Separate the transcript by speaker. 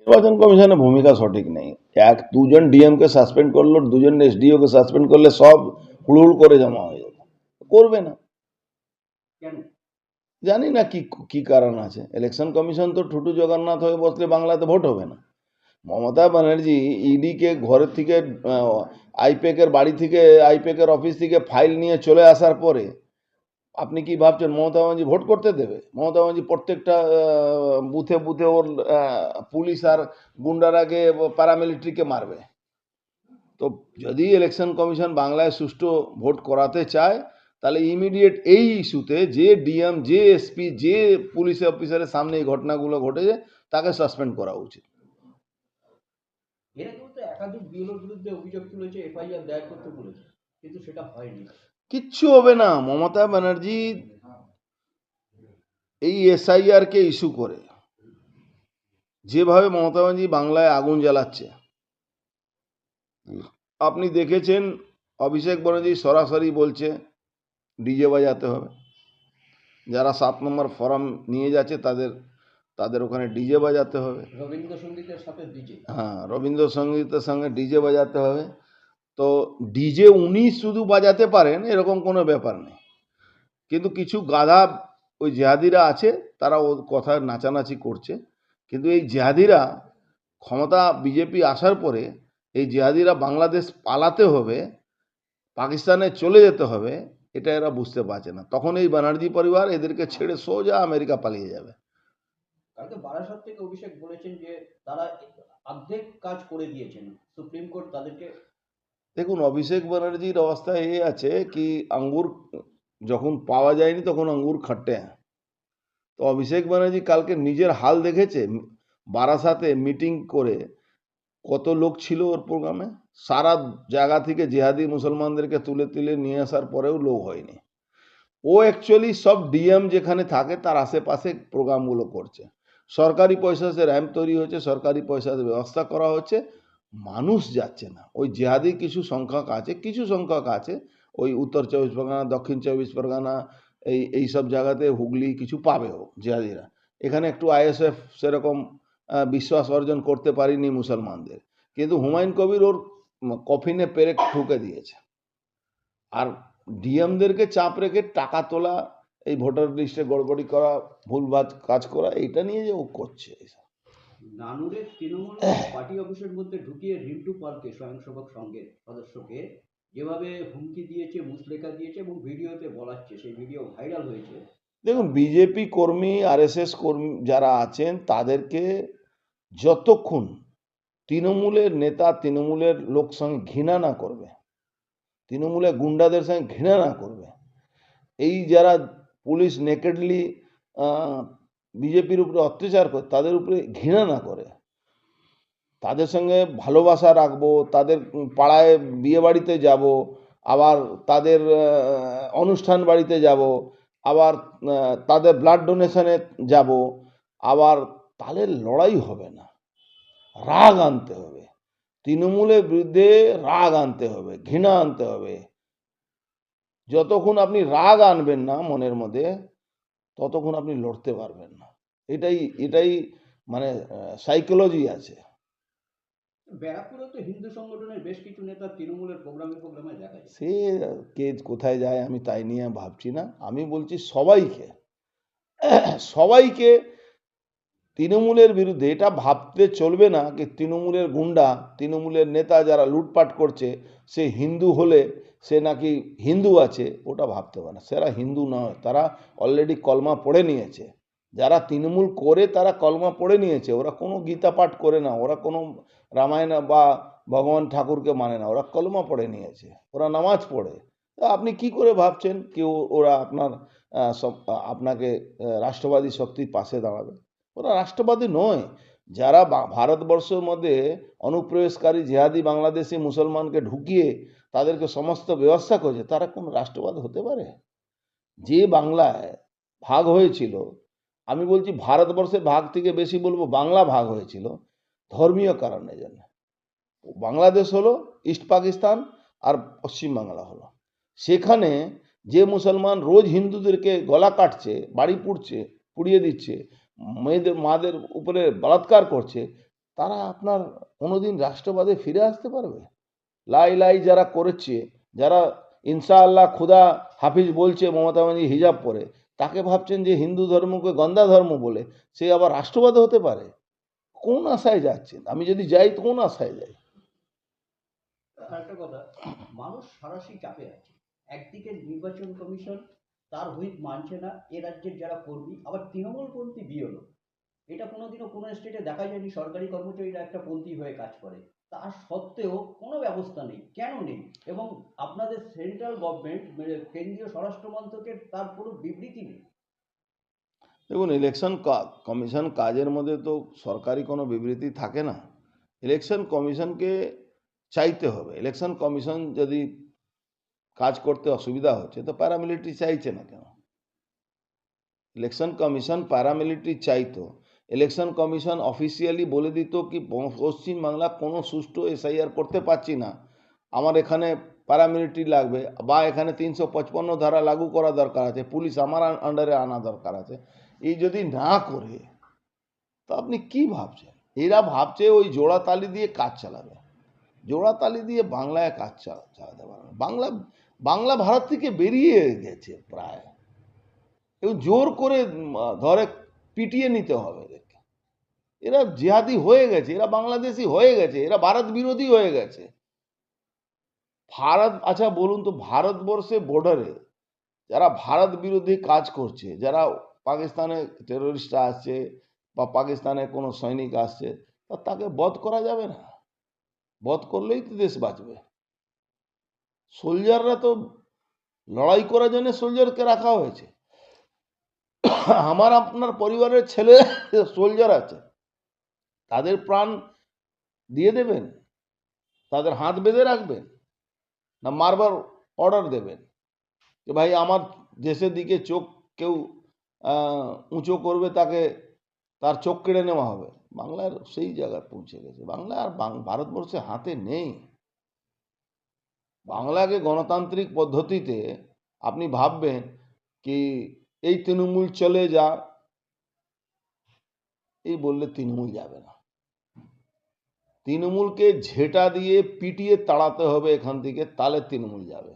Speaker 1: নির্বাচন কমিশনের ভূমিকা সঠিক নেই। এক দুজন ডিএমকে সাসপেন্ড করলো, দুজন এসডিওকে সাসপেন্ড করলে সব হুড়হুড় করে জমা হয়ে যাবে, করবে না। জানি না কি কি কারণ আছে। ইলেকশন কমিশন তো ঠুটু জগন্নাথ হয়ে বসলে বাংলাতে ভোট হবে না। মমতা ব্যানার্জি ইডিকে ঘরের থেকে আইপ্যাকের বাড়ি থেকে আইপ্যাকের অফিস থেকে ফাইল নিয়ে চলে আসার পরে আপনি কি ভাবছেন মমতা ব্যানার্জি ভোট করতে দেবে? মমতা ব্যানার্জি প্রত্যেকটা বুথে বুথে ওর পুলিশ আর গুন্ডারাকে প্যারামিলিটারিকে মারবে। তো যদি ইলেকশন কমিশন বাংলায় সুষ্ঠু ভোট করাতে চায় তাহলে ইমিডিয়েট এই ইস্যুতে যে ডিএম যে এসপি যে পুলিশ অফিসারের সামনে এই ঘটনাগুলো ঘটেছে তাকে সাসপেন্ড করা উচিত।
Speaker 2: এরা কিন্তু একাধিক বিএলওর বিরুদ্ধে অভিযোগ তুলেছে, এফআইআর দায়ের করতে বলেছে, কিন্তু সেটা হয়নি।
Speaker 1: কিচ্ছু হবে না। মমতা ব্যানার্জি এই এসআইআর কে ইস্যু করে যেভাবে মমতা ব্যানার্জি বাংলায় আগুন জ্বালাচ্ছে, আপনি দেখেছেন অভিষেক ব্যানার্জি সরাসরি বলছে ডিজে বাজাতে হবে। যারা 7 নম্বর ফর্ম নিয়ে যাচ্ছে তাদের ওখানে ডিজে বাজাতে হবে।
Speaker 2: রবীন্দ্রসঙ্গীতের সাথে ডিজে,
Speaker 1: হ্যাঁ, রবীন্দ্রসঙ্গীতের সঙ্গে ডিজে বাজাতে হবে। তো ডিজে উনি শুধু বাজাতে পারেন এরকম কোনো ব্যাপার নেই, কিন্তু কিছু গাধা ওই জেহাদিরা আছে, তারা ওর কথা নাচানাচি করছে। কিন্তু এই জেহাদিরা ক্ষমতা বিজেপি আসার পরে এই জেহাদিরা বাংলাদেশ পালাতে হবে, পাকিস্তানে চলে যেতে হবে, এটা এরা বুঝতে পারছে না। তখন এই ব্যানার্জি পরিবার এদেরকে ছেড়ে সোজা আমেরিকা পালিয়ে যাবে।
Speaker 2: কালকে বারাসাত থেকে অভিষেক বলেছেন যে তারা অর্ধেক কাজ করে দিয়েছেন, সুপ্রিম কোর্ট তাদেরকে।
Speaker 1: দেখুন, অভিষেক ব্যানার্জির অবস্থা এই আছে কি, আঙ্গুর যখন পাওয়া যায়নি তখন আঙ্গুর খাটে। তো অভিষেক ব্যানার্জি কালকে নিজের হাল দেখেছে। বারাসাতে মিটিং করে কত লোক ছিল ওর প্রোগ্রামে, সারা জায়গা থেকে জিহাদি মুসলমানদেরকে তুলে তুলে নিয়ে আসার পরেও লোক হয়নি। ও অ্যাকচুয়ালি সব ডিএম যেখানে থাকে তার আশেপাশে প্রোগ্রামগুলো করছে। সরকারি পয়সা সে র্যাম্প তৈরি হচ্ছে, সরকারি পয়সাতে ব্যবস্থা করা হচ্ছে, মানুষ যাচ্ছে না। ওই জেহাদি কিছু সংখ্যক আছে ওই উত্তর 24 পরগনা, দক্ষিণ 24 পরগনা, এইসব জায়গাতে হুগলি কিছু পাবেও জেহাদিরা। এখানে একটু আইএসএফ সেরকম বিশ্বাস অর্জন করতে পারিনি মুসলমানদের, কিন্তু হুমায়ুন কবির ওর কফিনে পেরেক ঠুকে দিয়েছে। আর ডিএমদেরকে চাপ রেখে টাকা তোলা, এই ভোটার লিস্টে গড়বড়ি করা, ভুলভাল কাজ করা, এইটা নিয়ে যে ও করছে।
Speaker 2: নানুরের তৃণমূল পার্টি অফিসের মধ্যে ঢুকিয়ে রিন্টু পালকে স্বয়ংসেবক সংঘের সদস্যকে যেভাবে হুমকি দিয়েছে, মুচলেখা দিয়েছে এবং ভিডিওতে বলাচ্ছে, সেই ভিডিও ভাইরাল হয়েছে।
Speaker 1: দেখুন, বিজেপি কর্মী আরএসএস কর্মী যারা আছেন তাদেরকে যতক্ষণ তৃণমূলের নেতা তৃণমূলের লোক সঙ্গে ঘৃণা না করবে, তৃণমূলের গুন্ডাদের সঙ্গে ঘৃণা না করবে, এই যারা পুলিশ নেকেডলি বিজেপির উপরে অত্যাচার করে তাদের উপরে ঘৃণা না করে, তাদের সঙ্গে ভালোবাসা রাখবো, তাদের পাড়ায় বিয়ে বাড়িতে যাব, আবার তাদের অনুষ্ঠান বাড়িতে যাব, আবার তাদের ব্লাড ডোনেশনে যাব, আবার তাহলে লড়াই হবে না, রাগ আনতে হবে। তৃণমূলের বিরুদ্ধে রাগ আনতে হবে, ঘৃণা আনতে হবে। যতক্ষণ আপনি রাগ আনবেন না মনের মধ্যে ততক্ষণ আপনি লড়তে পারবেন না। এটাই মানে সাইকোলজি আছে।
Speaker 2: ব্যারাকপুরে তো হিন্দু সংগঠনের বেশ কিছু নেতা তৃণমূলের প্রোগ্রামে দেখা যায়।
Speaker 1: সে কে কোথায় যায় আমি তাই নিয়ে ভাবছি না। আমি বলছি সবাইকে তৃণমূলের বিরুদ্ধে। এটা ভাবতে চলবে না কি তৃণমূলের গুন্ডা, তৃণমূলের নেতা যারা লুটপাট করছে সে হিন্দু হলে সে নাকি হিন্দু আছে, ওটা ভাবতে পারে না। সেরা হিন্দু নয়, তারা অলরেডি কলমা পড়ে নিয়েছে। যারা তৃণমূল করে তারা কলমা পড়ে নিয়েছে। ওরা কোনো গীতা পাঠ করে না, ওরা কোনো রামায়ণ বা ভগবান ঠাকুরকে মানে না, ওরা কলমা পড়ে নিয়েছে, ওরা নামাজ পড়ে। আপনি কি করে ভাবছেন কি ওরা আপনাকে রাষ্ট্রবাদী শক্তির পাশে দাঁড়াবে? ওরা রাষ্ট্রবাদী নয়। যারা ভারতবর্ষের মধ্যে অনুপ্রবেশকারী জেহাদি বাংলাদেশি মুসলমানকে ঢুকিয়ে তাদেরকে সমস্ত ব্যবস্থা করেছে, তারা কোন রাষ্ট্রবাদ হতে পারে? যে বাংলায় ভাগ হয়েছিল, আমি বলছি ভারতবর্ষের ভাগ থেকে বেশি বলবো বাংলা ভাগ হয়েছিল ধর্মীয় কারণের জন্য। বাংলাদেশ হলো ইস্ট পাকিস্তান আর পশ্চিম বাংলা হলো। সেখানে যে মুসলমান রোজ হিন্দুদেরকে গলা কাটছে, বাড়ি পুড়ছে, পুড়িয়ে দিচ্ছে, মাদের উপরে বলাৎকার করছে, তারা আপনার কোনোদিন রাষ্ট্রবাদে ফিরে আসতে পারবে? লাই লাই যারা করেছে, যারা ইনশাআল্লাহ খুদা হাফিজ বলছে মমতা ব্যানার্জি হিজাব পরে, তাকে ভাবছেন যে হিন্দু ধর্মকে গন্দা ধর্ম বলে সে আবার রাষ্ট্রবাদে হতে পারে? কোন আশায় যাচ্ছেন? আমি যদি যাই তো কোন আশায় যাই?
Speaker 2: আরেকটা কথা, মানুষ সারাশি চাপে আছে। একদিকে নির্বাচন কমিশন তার হুইপ মানছে না এ রাজ্যের যারা কর্মী, আবার তৃণমূলপন্থী বিএলও। এটা কোনোদিনও কোনো স্টেটে দেখা যায়নি সরকারি কর্মচারীরা একটা পন্থী হয়ে কাজ করে। তা সত্ত্বেও কোনো ব্যবস্থা নেই। কেন নেই? এবং আপনাদের সেন্ট্রাল গভর্নমেন্ট কেন্দ্রীয় স্বরাষ্ট্র মন্ত্রকের তার কোনো বিবৃতি নেই।
Speaker 1: দেখুন, ইলেকশন কমিশন কাজের মধ্যে তো সরকারি কোনো বিবৃতি থাকে না। ইলেকশন কমিশনকে চাইতে হবে। ইলেকশন কমিশন যদি কাজ করতে অসুবিধা হচ্ছে তো প্যারামিলিটারি চাইছে না কেন? ইলেকশন কমিশন প্যারামিলিটারি চাইতো। ইলেকশন কমিশন অফিসিয়ালি বলে দিত কি পশ্চিমবাংলা কোনো সুষ্ঠু এসআইআর করতে পারছি না, আমার এখানে প্যারামিলিটারি লাগবে, বা এখানে 355 ধারা লাগু করা দরকার আছে, পুলিশ আমার আন্ডারে আনা দরকার আছে। এই যদি না করে তো আপনি কি ভাবছেন? এরা ভাবছে ওই জোড়াতালি দিয়ে কাজ চালাবে। জোড়াতালি দিয়ে বাংলায় কাজ চালাতে পারবে না। বাংলা বাংলা ভারত থেকে বেরিয়ে গেছে প্রায়, এবং জোর করে ধরে পিটিয়ে নিতে হবে এদেরকে। এরা জিহাদি হয়ে গেছে, এরা বাংলাদেশি হয়ে গেছে, এরা ভারত বিরোধী হয়ে গেছে। ভারত, আচ্ছা বলুন তো, ভারতবর্ষে বর্ডারে যারা ভারত বিরোধী কাজ করছে, যারা পাকিস্তানে টেরোরিস্টরা আসছে বা পাকিস্তানে কোনো সৈনিক আসছে, তাকে বধ করা যাবে না? বধ করলেই তো দেশ বাঁচবে। সোলজাররা তো লড়াই করার জন্য সোলজারকে রাখা হয়েছে। আমার আপনার পরিবারের ছেলে সোলজার আছে, তাদের প্রাণ দিয়ে দেবেন? তাদের হাত বেঁধে রাখবেন, না মারবার অর্ডার দেবেন যে ভাই আমার দেশের দিকে চোখ কেউ উঁচু করবে তাকে তার চোখ কেড়ে নেওয়া হবে? বাংলার সেই জায়গায় পৌঁছে গেছে। বাংলা আর ভারতবর্ষে হাতে নেই। বাংলাকে গণতান্ত্রিক পদ্ধতিতে আপনি ভাববেন কি এই তৃণমূল চলে যা, এই বললে তৃণমূল যাবে না। তৃণমূলকে ঝেঁটা দিয়ে পিটিয়ে তাড়াতে হবে এখান থেকে, তাহলে তৃণমূল যাবে।